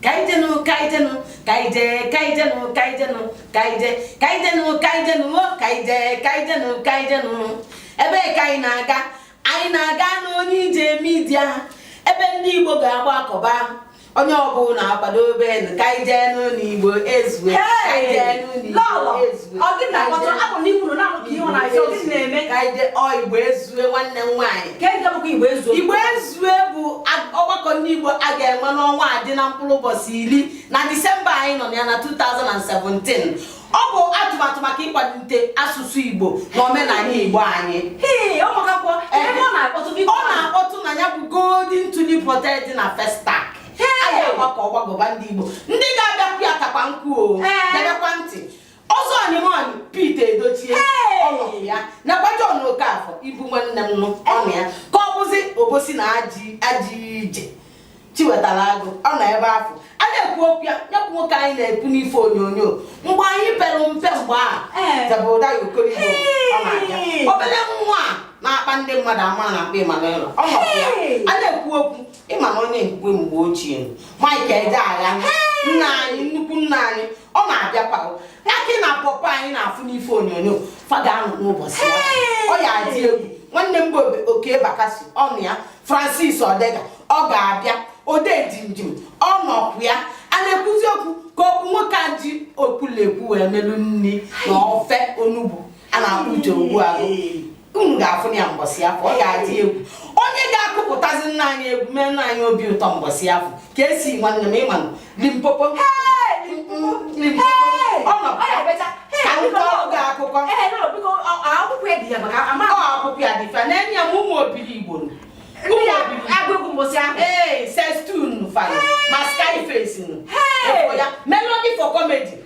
Kaidenu, kaidenu, kaide, kaidenu, kaidenu, kaide, kaidenu, kaidenu, kaidenu, kaidenu. Ebe kainaga, ainaga no nije media. Ebe ndị Igbo ga-agba akọba. Onye ọbụla akwadobe kaidenu n'Igbo ezue. Kaidenu n'Igbo ezue. Ọ gị na-akpọtọ abụ n'Igbo na amụ ka ihe na afọ gị na-eme kaide Igbo ezue nwanne m nwaanyị. Kaide bụ Igbo ezue. Igbo ezue bụ ọgbakọ ndị Igbo a ga-enwe n'ọnwa adị na mkpụrụ ụbọchị 10 na Disemba anyị nọ ya na 2017. Ọ bụ atụmatụ maka ịkwalite asụsụ Igbo na omenala Igbo anyị. Ọ na-akpọtụ na ya bụ Golden Tulip Hotel dị na Festac. Anyị agbakọ ọgbagọba ndị Igbo. Ndị ga-abịakwu ya takwa nkụ o. Debekwa ntị. Ọzọ Animon Peter Edochie ọnọ ya. Nakwa John Okafọ ibu nwanne m ọnụ ya. Ka ọ bụzi Obosi na Aji Ije. Chiwetara Agụ ọ nọ ebe afọ. A na-ekwu okwu ya nyekwu nwoke anyị na-ekwu n'ife onyonyo. Mgbe anyị pere mpe mgbe a Zabụda Okoribo ọ na-abịa. Obere nwa na-akpa ndị mmadụ ama na-akpa Emmanuel ọ nọ ya. A na-ekwu okwu ịma na onye nkwe mgbe ochie Michael Ejeagha nna anyị nnukwu nna anyị ọ na-abịakwa akị na pọpọ anyị na-afụ n'ife onyonyo faga anụ n'ụbọchị ya ọ ya adị egwu nwanne m bụ Oke Bakasị ọnụ ya Francis Odega ọ ga-abịa Odedinjim ọ nọkwu ya a na-ekwuzi okwu ka okwu nwoke a ji okwulekwu wee melu nri na ofe onugbu a na-akpụ uche Ogbuagụ unu ga-afụ ya mbọsị afọ ọ ga-adị egwu onye ga-akụpụtazi nna anyị egwu mee nna anyị obi ụtọ mbọsị afọ ka esi nwanne m ịma Limpopo ọ nọ ka nkọ akụkọ akwụkwọ ya dị fa na-enye m ụmụ obiri Igbo Sestun fan ma Skyface Melody for comedy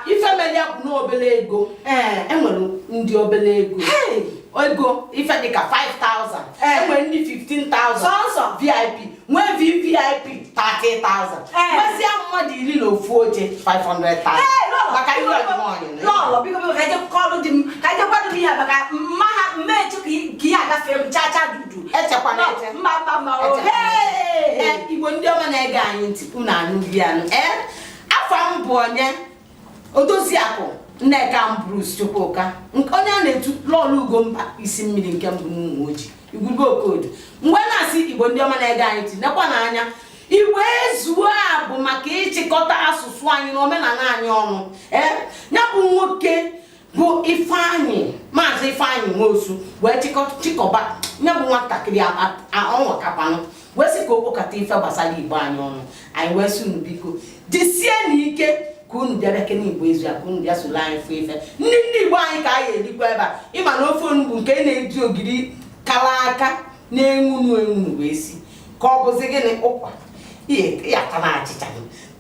ifemeli bụ n'obele ego enwere ndị obele ego ife dịka 5,000 enwere ndị 15,000 VIP nwee VVIP 30,000 nwezia mmadụ 10 na ofu oche 500,000 maka ihe ọdịmọnyị lọlọ biko ka je kọlụ di m ka je kwado ihe maka mma mmechu ka ihe agafe m chacha dudu echekwana eche mma Igbo ndị ọma na-ege anyị ntị unu anụ gị anụ afọ m bụ onye Odoziakụ Nneka Bruce Chukwuka onye a na-etu lọlụ Ugomba isi mmiri nke mbụ n'ụmụ ojii Igwurube Okodo mgbe na-asị Igbo ndị ọma na-ege anyị ntị nekwa n'anya Igbo ezuo a bụ maka ịchịkọta asụsụ anyị na omenala anyị ọnụ ya bụ nwoke bụ Ifeanyị Maazị Ifeanyị Nwosu wee chịkọba ya bụ nwatakịrị ọnwa kapanụ wee sị ka o kpokọta ife gbasara Igbo anyị ọnụ anyị wee sị unu biko jisie n'ike ka unu bịa bekee n'Igbo ezu ya ka unu bịa soro anyị fụ ife ndị Igbo anyị ka anyị erikwa ebe a ịma na ofe onugbu nke na-eji ogiri kala aka na-enwunu wee si ka ọ bụzi gịnị ụkwa ya ka na achịcha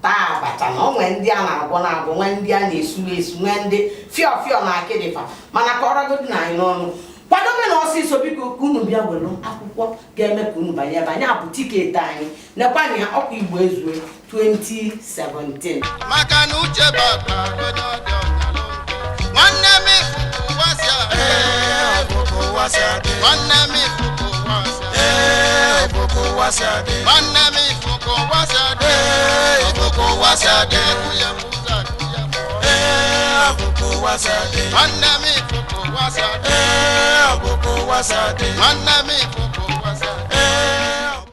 taa abacha na onwe ndị a na-agwọ nwee ndị a na-esu nwee ndị fịọ na akịdịfa mana ka ọrọgodi na anyị n'ọnụ kwadobe na ọsịsọ biko ka unu bịa were akwụkwọ ga-eme ka unu banye ebe anyị abụ tiketi anyị nekwana ya ọkwa Igbo ezue 2017 maka na uche baba nwanne m ifuku wasade